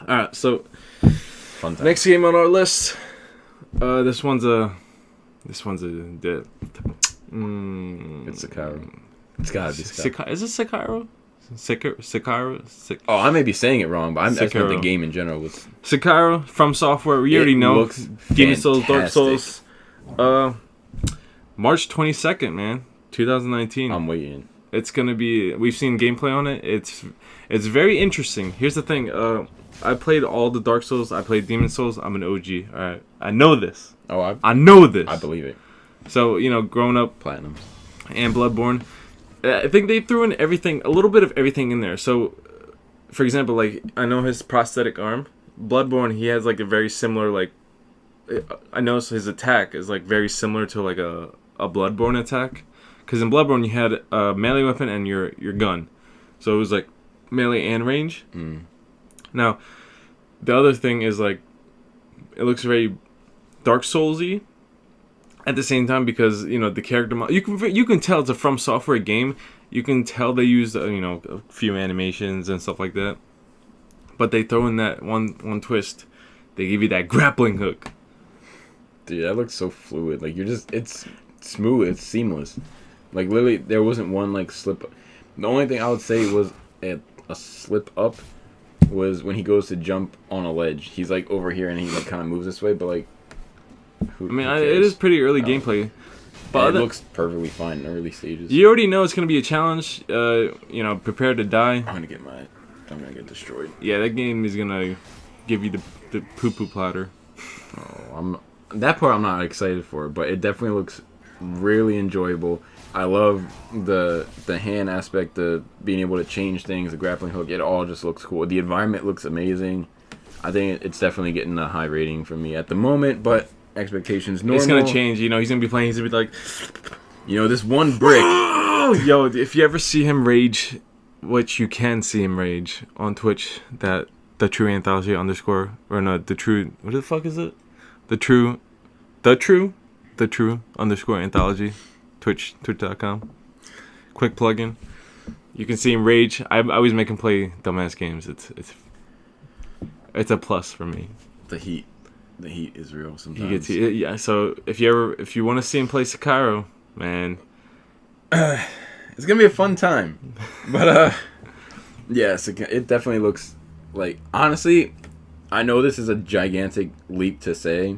Alright, so Fun time. next game on our list. This one's a. It's Sekiro. It's gotta be Sekiro. Is it Sekiro? Sekiro? Oh, I may be saying it wrong, but I'm asking Sekiro. the game in general. Was Sekiro from Software. We already know. Looks Demon Souls, Dark fantastic. Souls. March 22nd, man. 2019. I'm waiting. It's gonna be. We've seen gameplay on it. It's very interesting. Here's the thing. I played all the Dark Souls. I played Demon Souls. I'm an OG. All right. I know this. Oh, I know this. I believe it. So growing up, Platinum and Bloodborne, I think they threw in everything, a little bit of everything in there. So, for example, like I know his prosthetic arm. Bloodborne, he has like a very similar like. I know his attack is like very similar to like a Bloodborne attack, because in Bloodborne you had a melee weapon and your gun, so it was like melee and range. Now, the other thing is like, it looks very Dark Souls-y at the same time, because the character you can tell it's a From Software game. You can tell they used a few animations and stuff like that, but they throw in that one twist. They give you that grappling hook. Dude, that looks so fluid. Like it's smooth. It's seamless. Like literally, there wasn't one like slip. The only thing I would say was a slip up was when he goes to jump on a ledge. He's like over here and he like kind of moves this way, but like. It is pretty early gameplay, but it looks perfectly fine in early stages. You already know it's gonna be a challenge. Prepare to die. I'm gonna get destroyed. Yeah, that game is gonna give you the poo poo platter. Oh, that part I'm not excited for, but it definitely looks really enjoyable. I love the hand aspect, the being able to change things, the grappling hook. It all just looks cool. The environment looks amazing. I think it's definitely getting a high rating from me at the moment, but expectations normal. It's gonna change. He's gonna be playing. He's gonna be like, this one brick. Yo, if you ever see him rage, which you can see him rage on Twitch, that the true anthology _ or no, the true. What the fuck is it? The true _ anthology. Twitch.com. Quick plug-in. You can see him rage. I always make him play dumbass games. It's a plus for me. The heat is real sometimes. So if you want to see him play Sekiro, man, it's gonna be a fun time. But yes, it definitely looks like. Honestly, I know this is a gigantic leap to say.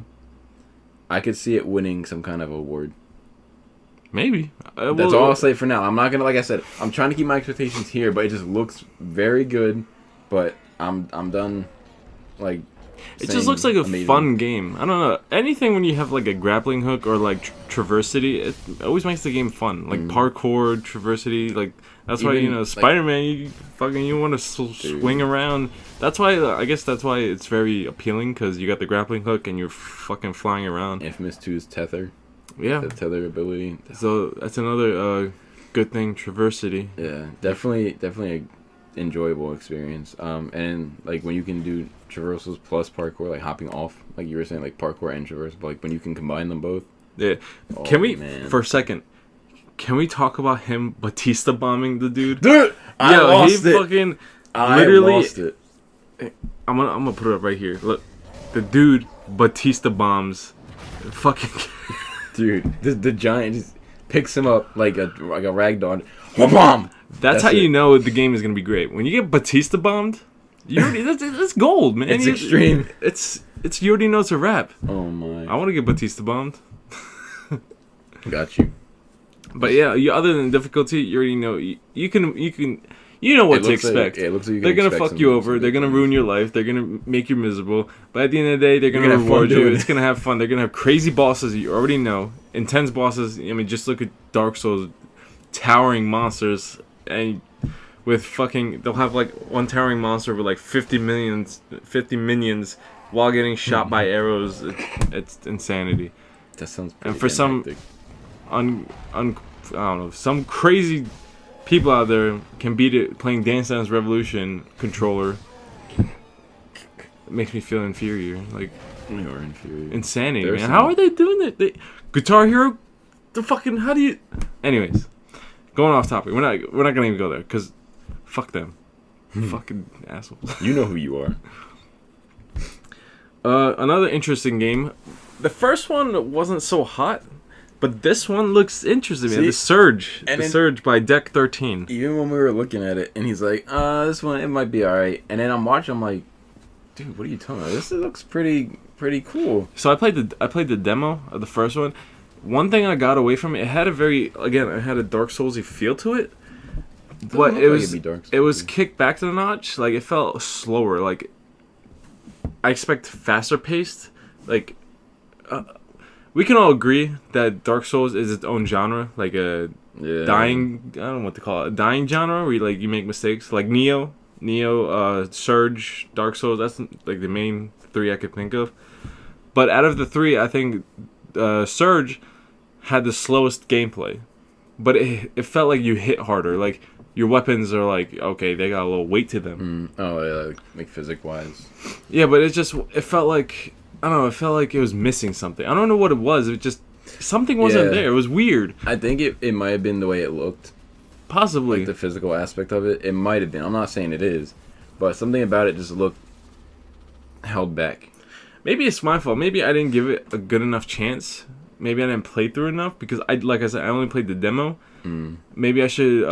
I could see it winning some kind of award. Maybe. That's all I'll say for now. I'm not gonna, like I said, I'm trying to keep my expectations here, but it just looks very good. But I'm done. Like, it just looks like a fun game. I don't know. Anything when you have like a grappling hook or like traversity, it always makes the game fun. Like parkour, traversity, like that's why Spider-Man, you want to swing around. That's why I guess that's why it's very appealing, because you got the grappling hook and you're fucking flying around. Infamous 2's tether. Yeah. The tether ability. So that's another good thing, traversity. Yeah, definitely a enjoyable experience. And like when you can do traversals plus parkour, like hopping off, like you were saying, like parkour and traversal, but like when you can combine them both. Yeah. For a second, can we talk about him Batista bombing the dude? Dude, I lost it. Fucking I lost it. I'm gonna put it up right here. Look, the dude Batista bombs, fucking. Dude, the giant just picks him up like a ragdoll. Bomb. That's how you know the game is gonna be great. When you get Batista bombed, that's gold, man. It's extreme. It's you already know it's a wrap. Oh my! I want to get Batista bombed. Got you. But yeah, other than difficulty, you already know you can know what to expect. It looks like they're gonna fuck you over. They're gonna ruin your life. They're gonna make you miserable. But at the end of the day, they're gonna reward you. It's gonna have fun. They're gonna have crazy bosses you already know. Intense bosses. I mean, just look at Dark Souls, towering monsters, and with they'll have like one towering monster with like 50 minions while getting shot by arrows. It's insanity. That sounds. And for some I don't know, some crazy people out there can beat it playing Dance Dance Revolution controller. It makes me feel inferior. Like, you're inferior. Insanity, man. How are they doing it? Guitar Hero? How do you... Anyways, going off topic. We're not gonna even go there, because fuck them. Fucking assholes. You know who you are. Another interesting game. The first one wasn't so hot, but this one looks interesting, man. See, The Surge by Deck 13. Even when we were looking at it, and he's like, this one, it might be alright. And then I'm watching, I'm like, dude, what are you talking about? This looks pretty cool. So I played the demo of the first one. One thing I got away from it, it had a Dark Soulsy feel to it. But it was kicked back to the notch. Like, it felt slower. Like, I expect faster paced. Like, we can all agree that Dark Souls is its own genre, like a dying. I don't know what to call it, a dying genre where you make mistakes, like Neo, Surge, Dark Souls. That's like the main three I could think of. But out of the three, I think Surge had the slowest gameplay, but it felt like you hit harder. Like, your weapons are like, okay, they got a little weight to them. Oh yeah, like physic wise. Yeah, but it felt like, I don't know, it felt like it was missing something. I don't know what it was. It just, something wasn't there. It was weird. I think it might have been the way it looked. Possibly. Like the physical aspect of it. It might have been. I'm not saying it is. But something about it just looked held back. Maybe it's my fault. Maybe I didn't give it a good enough chance. Maybe I didn't play through enough because like I said, I only played the demo. Maybe I should,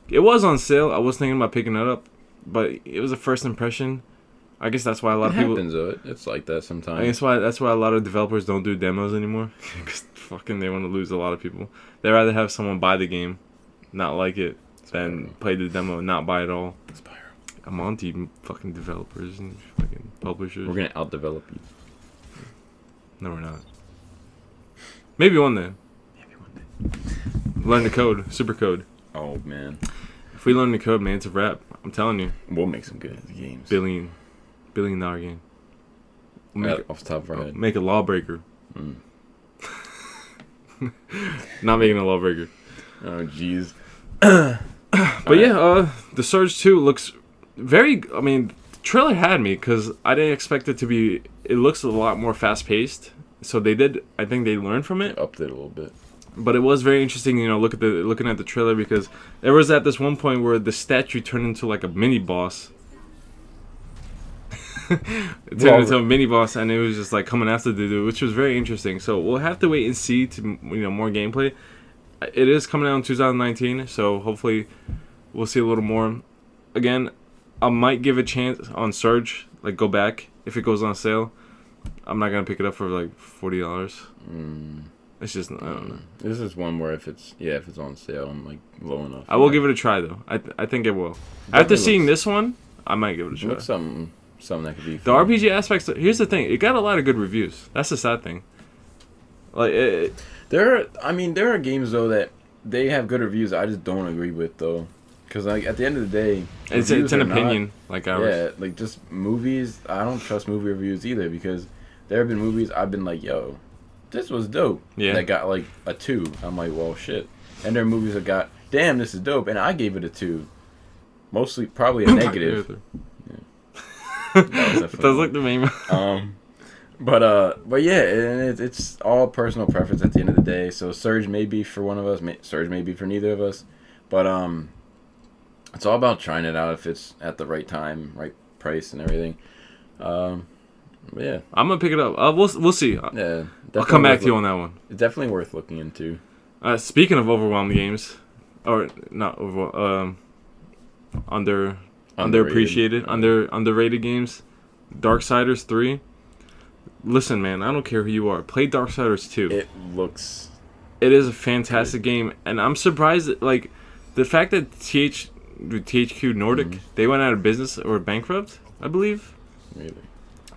it was on sale. I was thinking about picking it up, but it was a first impression. I guess that's why a lot of people. It happens, it's like that sometimes. I guess that's why a lot of developers don't do demos anymore, because fucking they want to lose a lot of people. They rather have someone buy the game, not like it, than play the demo and not buy it all. I'm on fucking developers and fucking publishers. We're gonna outdevelop you. No, we're not. Maybe one day. Learn the code, super code. Oh man. If we learn the code, man, it's a wrap. I'm telling you. We'll make some good games. $1 billion game. We'll off the top of our head. Make a lawbreaker. Not making a lawbreaker. Oh jeez. But yeah, the Surge 2 looks very. I mean, the trailer had me because I didn't expect it to be. It looks a lot more fast paced. So they did. I think they learned from it. Upped it a little bit. But it was very interesting, looking at the trailer, because there was at this one point where the statue turned into like a mini boss. It turned into a mini boss, and it was just like coming after the dude, which was very interesting. So we'll have to wait and see to more gameplay. It is coming out in 2019, so hopefully we'll see a little more. Again, I might give a chance on Surge, like go back if it goes on sale. I'm not gonna pick it up for like $40. It's just, I don't know. This is one where if it's on sale, I'm like low enough. I will give it a try though. I think it will. After seeing this one, I might give it a try. Looks something that could be fun. The RPG aspects. Here's the thing. It got a lot of good reviews. That's the sad thing. Like there are games though that they have good reviews. I just don't agree with though, because like at the end of the day, it's an opinion like ours. Yeah, like just movies. I don't trust movie reviews either, because there have been movies I've been like, yo, this was dope. Yeah. That got like a 2. I'm like, well, shit. And there are movies that got, damn, this is dope, and I gave it a 2. Mostly, probably a negative. That was like the main. But yeah, and it's all personal preference at the end of the day. So Surge may be for one of us, Surge may be for neither of us, but it's all about trying it out if it's at the right time, right price, and everything. Yeah, I'm gonna pick it up. We'll see. Yeah, I'll come back to you on that one. It's definitely worth looking into. Speaking of overwhelmed games, or not underappreciated, underrated games, Darksiders 3. Listen, man, I don't care who you are. Play Darksiders 2. It is a fantastic game, and I'm surprised that, like, the fact that THQ Nordic, they went out of business or bankrupt, I believe. Really?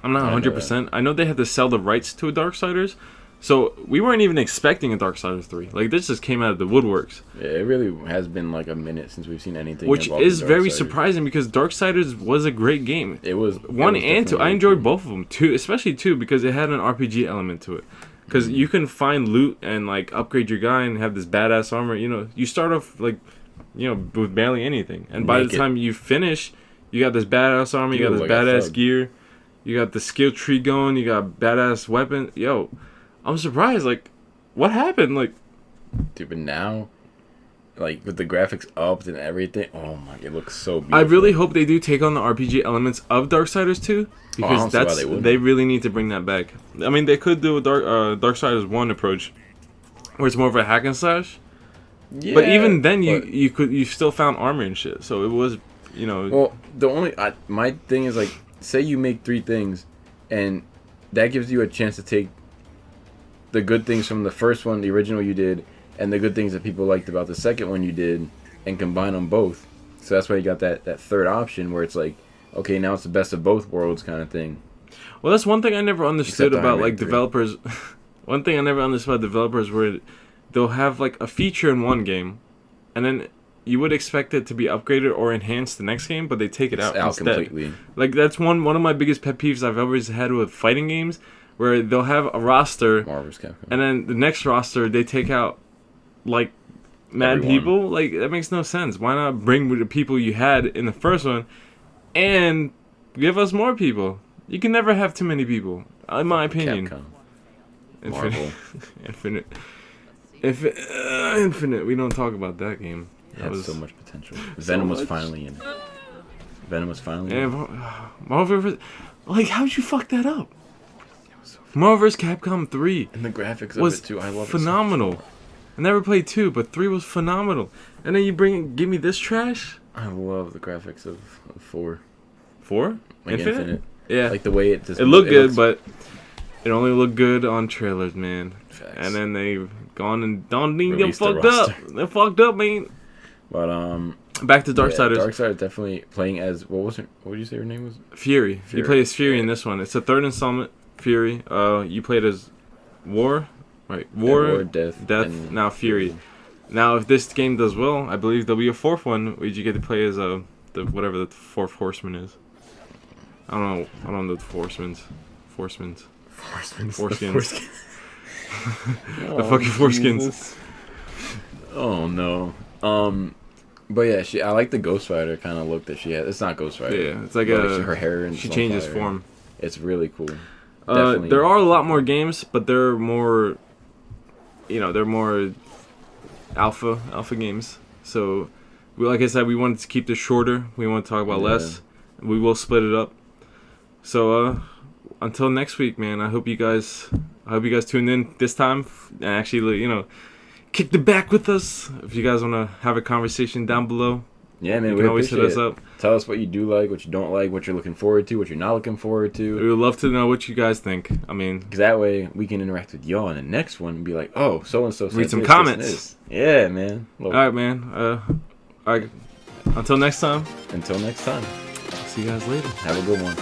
I'm not 100%. I know they had to sell the rights to a Darksiders, so we weren't even expecting a Darksiders 3. Like, this just came out of the woodworks. Yeah, it really has been like a minute since we've seen anything. Which is very surprising, because Darksiders was a great game. It was 1 and 2. I enjoyed both of them. 2, especially 2, because it had an RPG element to it. Because you can find loot and like upgrade your guy and have this badass armor. You start off like, with barely anything, and by the time you finish, you got this badass armor, you got this badass gear. You got the skill tree going. You got badass weapon. Yo, I'm surprised. Like, what happened? Like, dude, but now like with the graphics upped and everything. Oh my, it looks so beautiful. I really hope they do take on the RPG elements of Darksiders 2 because they really need to bring that back. I mean, they could do a Darksiders 1 approach where it's more of a hack and slash. Yeah, but even then, you still found armor and shit. So it was, you know. Well, the only my thing is like, say you make 3 things, and that gives you a chance to take the good things from the first one, the original you did, and the good things that people liked about the second one you did, and combine them both. So that's why you got that third option where it's like, okay, now it's the best of both worlds kind of thing. Well, that's one thing I never understood about like developers. One thing I never understood about developers where they'll have like a feature in one game, and then you would expect it to be upgraded or enhanced the next game, but they take it out instead. Completely. Like that's one of my biggest pet peeves I've always had with fighting games, where they'll have a roster, and then the next roster they take out like mad people. Like that makes no sense. Why not bring the people you had in the first one, and give us more people? You can never have too many people, in my opinion. Capcom. Infinite. Infinite. We don't talk about that game. That was so much potential. Venom was finally in it. Venom was finally in it. Marvel vs. Like, how'd you fuck that up? Marvel vs. Capcom 3. And the graphics of it too. I love phenomenal. it. So I never played 2, but 3 was phenomenal. And then you give me this trash? I love the graphics of 4. 4? Like Infinite? Yeah. Like the way it just... It looked good, but it only looked good on trailers, man. Facts. And then they've gone and them fucked up. They fucked up, man. But back to Darksiders. Yeah, Darksiders definitely playing as what did you say her name was? Fury. You play as Fury in this one. It's the 3rd installment. Fury. You played as War, right? War, Death, now Fury. Now, if this game does well, I believe there'll be a 4th one where you get to play as the 4th horseman is. I don't know the foreskins. The fucking foreskins. Oh no. But yeah, I like the Ghost Rider kind of look that she has. It's not Ghost Rider. Yeah, it's like her hair and she changes form. It's really cool. There are a lot more games, but they're more, they're more alpha games. So, like I said, we wanted to keep this shorter. We want to talk about less. We will split it up. So, until next week, man. I hope you guys tuned in this time and actually, kick the back with us. If you guys want to have a conversation down below, yeah, man, you can always hit us up. Tell us what you do like, what you don't like, what you're looking forward to, what you're not looking forward to. We would love to know what you guys think. I mean, because that way we can interact with y'all in the next one and be like, oh, so and so said read some comments. Yeah, man. All right, man. All right. Until next time. See you guys later. Have a good one.